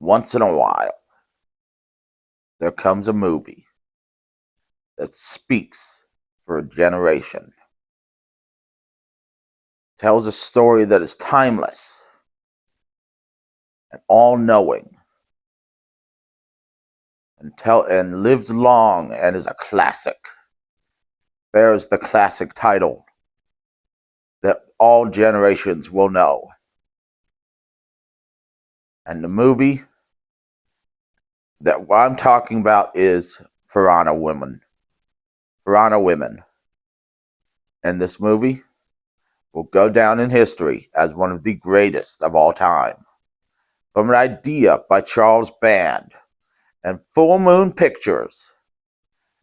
Once in a while, there comes a movie that speaks for a generation, tells a story that is timeless and all-knowing, and lives long and is a classic, bears the classic title that all generations will know. And the movie that I'm talking about is Piranha Women. Piranha Women. And this movie will go down in history as one of the greatest of all time. From an idea by Charles Band and Full Moon Pictures,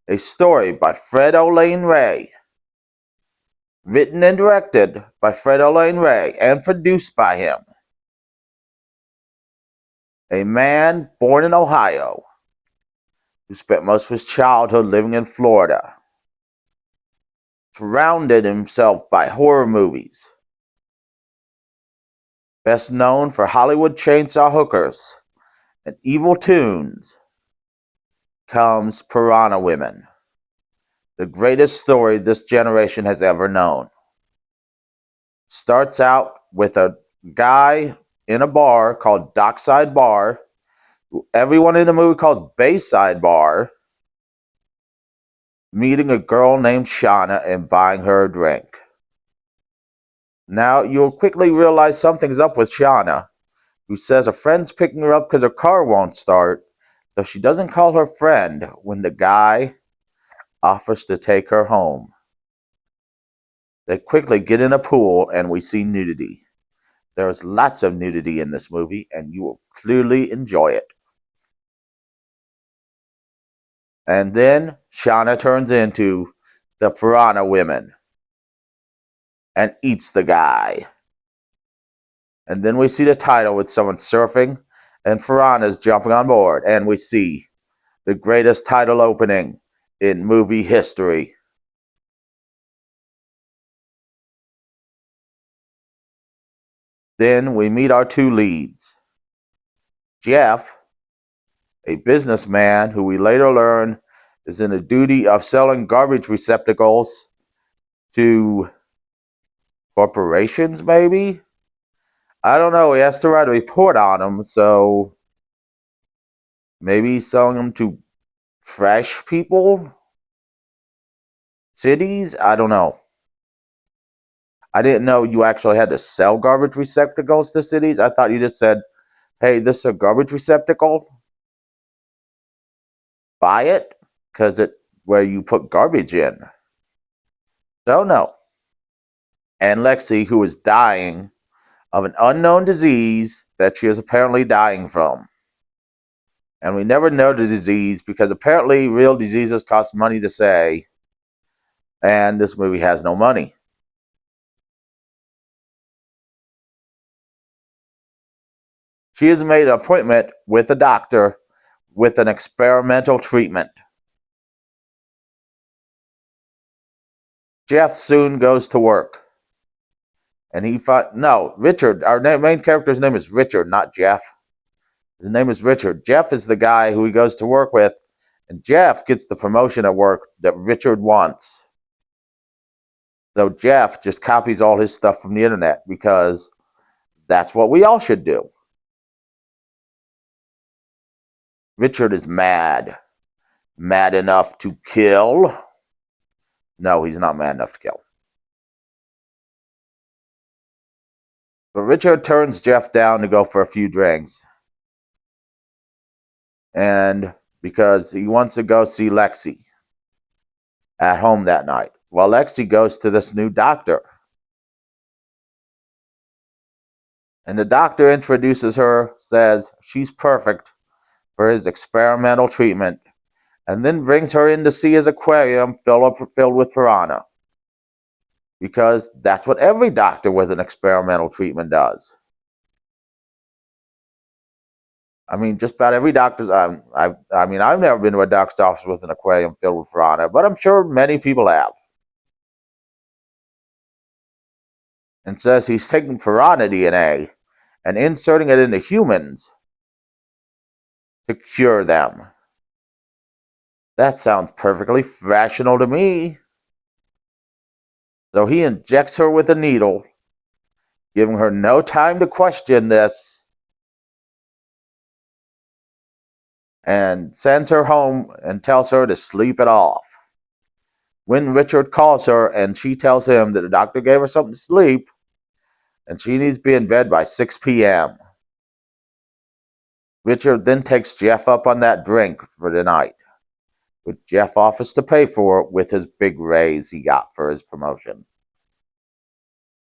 a story by Fred Olen Ray, written and directed by Fred Olen Ray and produced by him. A man born in Ohio who spent most of his childhood living in Florida, surrounded himself by horror movies, best known for Hollywood chainsaw hookers and evil tunes, comes Piranha Women, the greatest story this generation has ever known. Starts out with a guy in a bar called Dockside Bar, who everyone in the movie calls Bayside Bar, meeting a girl named Shauna and buying her a drink. Now, you'll quickly realize something's up with Shauna, who says a friend's picking her up because her car won't start, though she doesn't call her friend when the guy offers to take her home. They quickly get in a pool and we see nudity. There is lots of nudity in this movie and you will clearly enjoy it. And then Shauna turns into the Piranha Women and eats the guy. And then we see the title with someone surfing and piranhas jumping on board. And we see the greatest title opening in movie history. Then we meet our two leads. Jeff, a businessman who we later learn is in the duty of selling garbage receptacles to corporations, maybe? I don't know. He has to write a report on them, so maybe he's selling them to trash people? Cities? I don't know. I didn't know you actually had to sell garbage receptacles to cities. I thought you just said, hey, this is a garbage receptacle. Buy it, because it's where you put garbage in. So, no. And Lexi, who is dying of an unknown disease that she is apparently dying from. And we never know the disease because apparently real diseases cost money to say. And this movie has no money. She has made an appointment with a doctor with an experimental treatment. Jeff soon goes to work. And Richard, our main character's name is Richard, not Jeff. His name is Richard. Jeff is the guy who he goes to work with, and Jeff gets the promotion at work that Richard wants. Though Jeff just copies all his stuff from the internet because that's what we all should do. Richard is mad. Mad enough to kill. No, he's not mad enough to kill. But Richard turns Jeff down to go for a few drinks. And because he wants to go see Lexi at home that night. Well, Lexi goes to this new doctor. And the doctor introduces her, says she's perfect for his experimental treatment, and then brings her in to see his aquarium filled with piranha. Because that's what every doctor with an experimental treatment does. I mean, just about every doctor. I've never been to a doctor's office with an aquarium filled with piranha, but I'm sure many people have. And says he's taking piranha DNA and inserting it into humans to cure them. That sounds perfectly rational to me. So he injects her with a needle, giving her no time to question this, and sends her home and tells her to sleep it off. When Richard calls her and she tells him that the doctor gave her something to sleep and she needs to be in bed by 6 p.m., Richard then takes Jeff up on that drink for the night, which Jeff offers to pay for with his big raise he got for his promotion.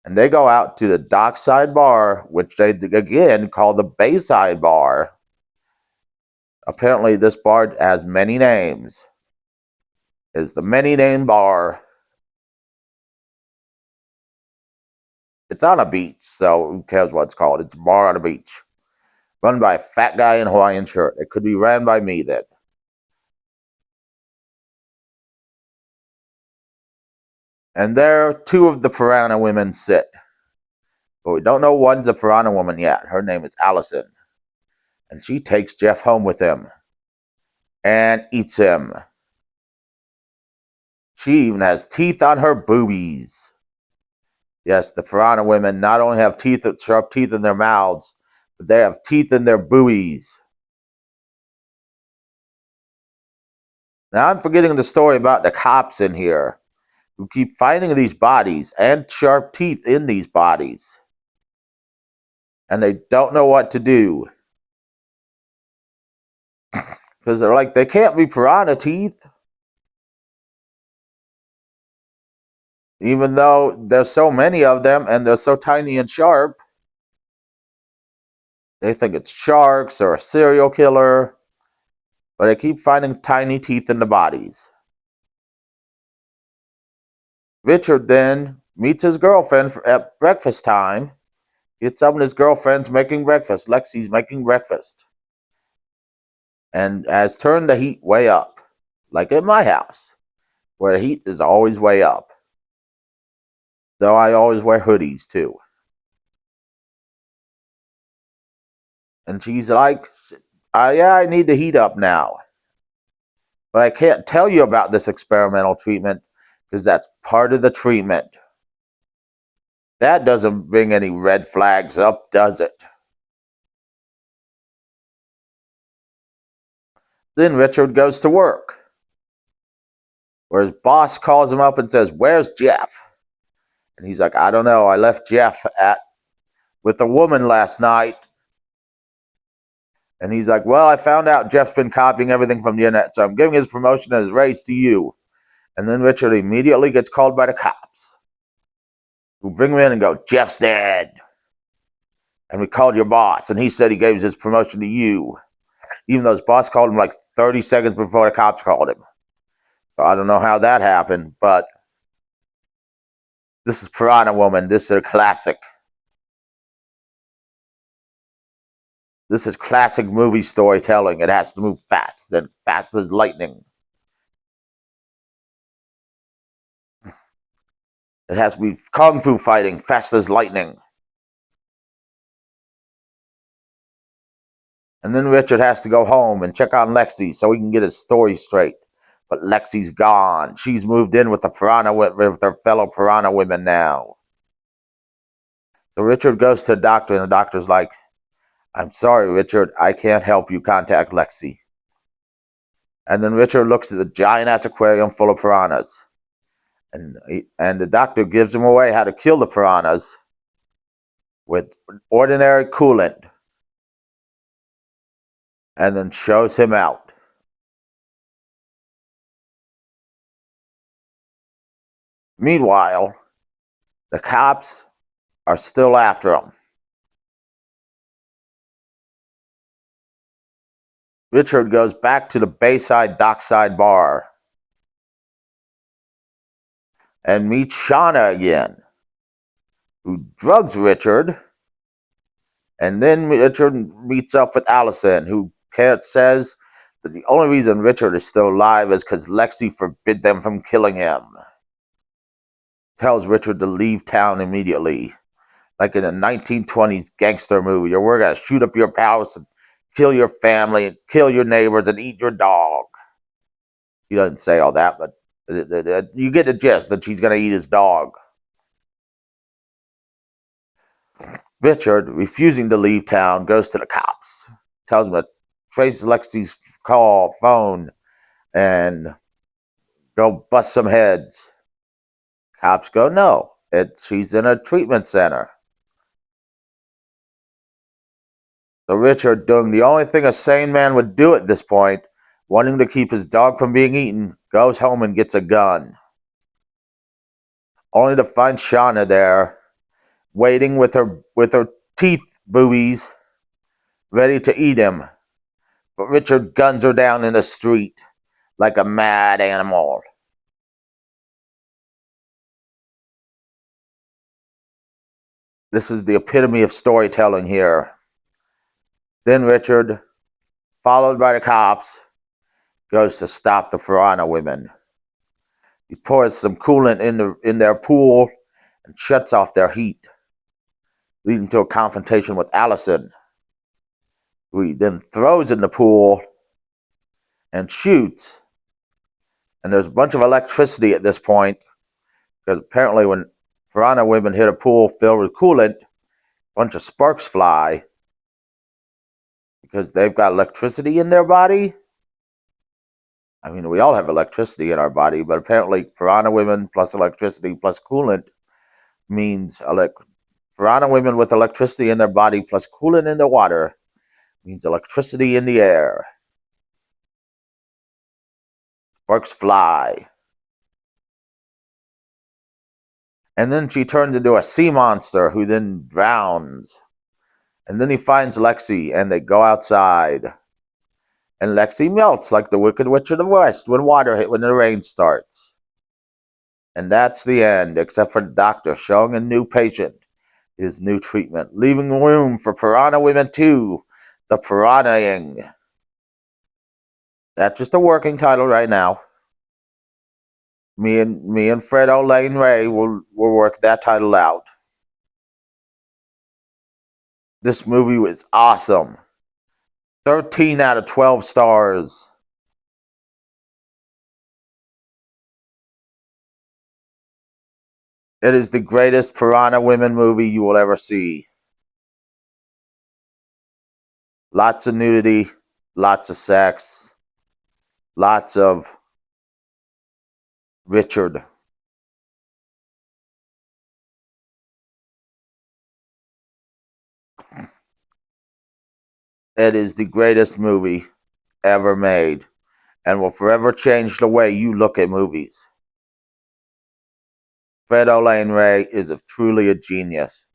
And they go out to the Dockside Bar, which they again call the Bayside Bar. Apparently, this bar has many names. It's the Many Name Bar. It's on a beach, so who cares what it's called? It's a bar on a beach. Run by a fat guy in a Hawaiian shirt. It could be ran by me then. And there, two of the Piranha women sit. But we don't know one's a Piranha woman yet. Her name is Allison. And she takes Jeff home with him and eats him. She even has teeth on her boobies. Yes, the Piranha women not only have teeth, sharp teeth in their mouths, but they have teeth in their boobies. Now I'm forgetting the story about the cops in here who keep finding these bodies and sharp teeth in these bodies. And they don't know what to do. Because they're like, they can't be piranha teeth. Even though there's so many of them and they're so tiny and sharp. They think it's sharks or a serial killer. But they keep finding tiny teeth in the bodies. Richard then meets his girlfriend at breakfast time. Gets up and his girlfriend's making breakfast. Lexi's making breakfast. And has turned the heat way up. Like in my house, where the heat is always way up. Though I always wear hoodies too. And she's like, yeah, I need to heat up now. But I can't tell you about this experimental treatment because that's part of the treatment. That doesn't bring any red flags up, does it? Then Richard goes to work, where his boss calls him up and says, "Where's Jeff?" And he's like, "I don't know. I left Jeff with a woman last night." And he's like, "Well, I found out Jeff's been copying everything from the internet, so I'm giving his promotion and his raise to you." And then Richard immediately gets called by the cops, who bring him in and go, "Jeff's dead. And we called your boss, and he said he gave his promotion to you." Even though his boss called him like 30 seconds before the cops called him. So I don't know how that happened, but this is Piranha Woman. This is a classic. This is classic movie storytelling. It has to move fast, and fast as lightning. It has to be kung fu fighting, fast as lightning. And then Richard has to go home and check on Lexi so he can get his story straight. But Lexi's gone. She's moved in with with her fellow Piranha women now. So Richard goes to the doctor, and the doctor's like, "I'm sorry, Richard, I can't help you. Contact Lexi." And then Richard looks at the giant-ass aquarium full of piranhas. And the doctor gives him away how to kill the piranhas with ordinary coolant. And then shows him out. Meanwhile, the cops are still after him. Richard goes back to the Bayside Dockside Bar and meets Shauna again, who drugs Richard. And then Richard meets up with Allison, who says that the only reason Richard is still alive is because Lexi forbid them from killing him. Tells Richard to leave town immediately. Like in a 1920s gangster movie, we're going to shoot up your house and kill your family, kill your neighbors, and eat your dog. He doesn't say all that, but you get the gist that she's going to eat his dog. Richard, refusing to leave town, goes to the cops, tells them to trace Lexi's phone, and go bust some heads. Cops go, no, she's in a treatment center. So Richard, doing the only thing a sane man would do at this point, wanting to keep his dog from being eaten, goes home and gets a gun. Only to find Shauna there, waiting with her teeth boobies, ready to eat him. But Richard guns her down in the street like a mad animal. This is the epitome of storytelling here. Then Richard, followed by the cops, goes to stop the Piranha women. He pours some coolant in their pool and shuts off their heat, leading to a confrontation with Allison, who he then throws in the pool and shoots. And there's a bunch of electricity at this point, because apparently when Piranha women hit a pool filled with coolant, a bunch of sparks fly because they've got electricity in their body. I mean, we all have electricity in our body, but apparently Piranha women plus electricity plus coolant means Piranha women with electricity in their body plus coolant in the water means electricity in the air. Sparks fly. And then she turns into a sea monster who then drowns. And then he finds Lexi and they go outside. And Lexi melts like the Wicked Witch of the West when the rain starts. And that's the end, except for the doctor showing a new patient his new treatment, leaving room for Piranha Women 2, the Piranhaing. That's just a working title right now. Me and Fred Lane Ray will work that title out. This movie was awesome. 13 out of 12 stars. It is the greatest Piranha Women movie you will ever see. Lots of nudity, lots of sex, lots of Richard. It is the greatest movie ever made and will forever change the way you look at movies. Fred Lane Ray is truly a genius.